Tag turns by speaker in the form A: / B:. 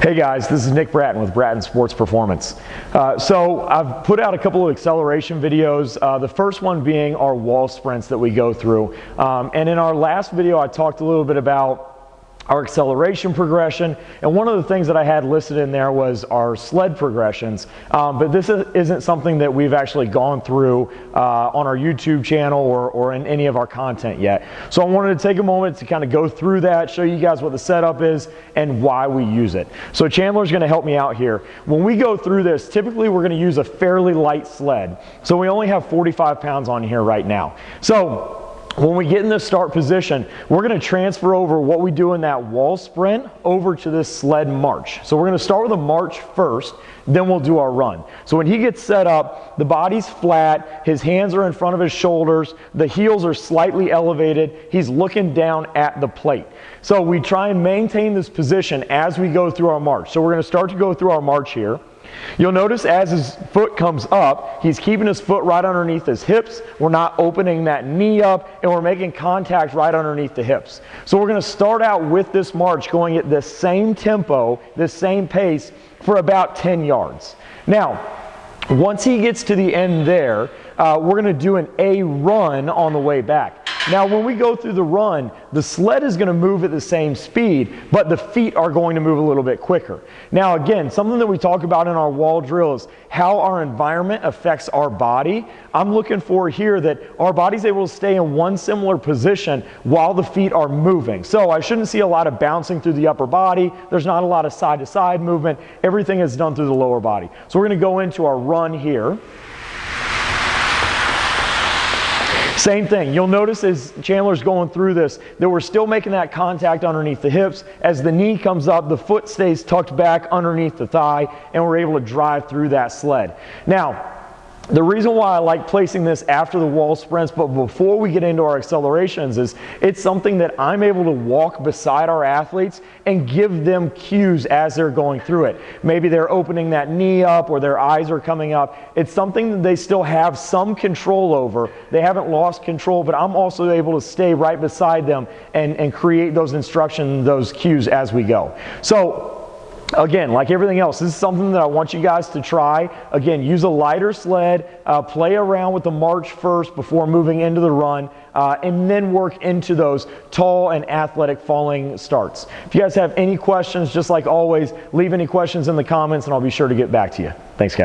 A: Hey guys, this is Nick Bratton with Bratton Sports Performance. So I've put out a couple of acceleration videos, the first one being our wall sprints that we go through. And in our last video I talked a little bit about our acceleration progression, and one of the things that I had listed in there was our sled progressions, but this isn't something that we've actually gone through on our YouTube channel or in any of our content yet. So I wanted to take a moment to kind of go through that, show you guys what the setup is and why we use it. So Chandler's going to help me out here. When we go through this, typically we're going to use a fairly light sled. So we only have 45 pounds on here right now. So when we get in the start position, we're going to transfer over what we do in that wall sprint over to this sled march. So we're going to start with a march first, then we'll do our run. So when he gets set up, the body's flat, his hands are in front of his shoulders, the heels are slightly elevated, he's looking down at the plate. So we try and maintain this position as we go through our march. So we're going to start to go through our march here. You'll notice as his foot comes up, he's keeping his foot right underneath his hips. We're not opening that knee up, and we're making contact right underneath the hips. So we're going to start out with this march going at this same tempo, this same pace for about 10 yards. Now, once he gets to the end there, we're going to do an A run on the way back. Now, when we go through the run, the sled is going to move at the same speed, but the feet are going to move a little bit quicker. Now, again, something that we talk about in our wall drill is how our environment affects our body. I'm looking for here that our body's able to stay in one similar position while the feet are moving. So I shouldn't see a lot of bouncing through the upper body. There's not a lot of side-to-side movement. Everything is done through the lower body. So we're going to go into our run here. Same thing. You'll notice as Chandler's going through this that we're still making that contact underneath the hips. As the knee comes up, the foot stays tucked back underneath the thigh, and we're able to drive through that sled. Now, the reason why I like placing this after the wall sprints, but before we get into our accelerations, is it's something that I'm able to walk beside our athletes and give them cues as they're going through it. Maybe they're opening that knee up or their eyes are coming up. It's something that they still have some control over. They haven't lost control, but I'm also able to stay right beside them and create those instructions, those cues as we go. So, again, like everything else, this is something that I want you guys to try. Again, use a lighter sled, play around with the march first before moving into the run, and then work into those tall and athletic falling starts. If you guys have any questions, just like always, leave any questions in the comments and I'll be sure to get back to you. Thanks, guys.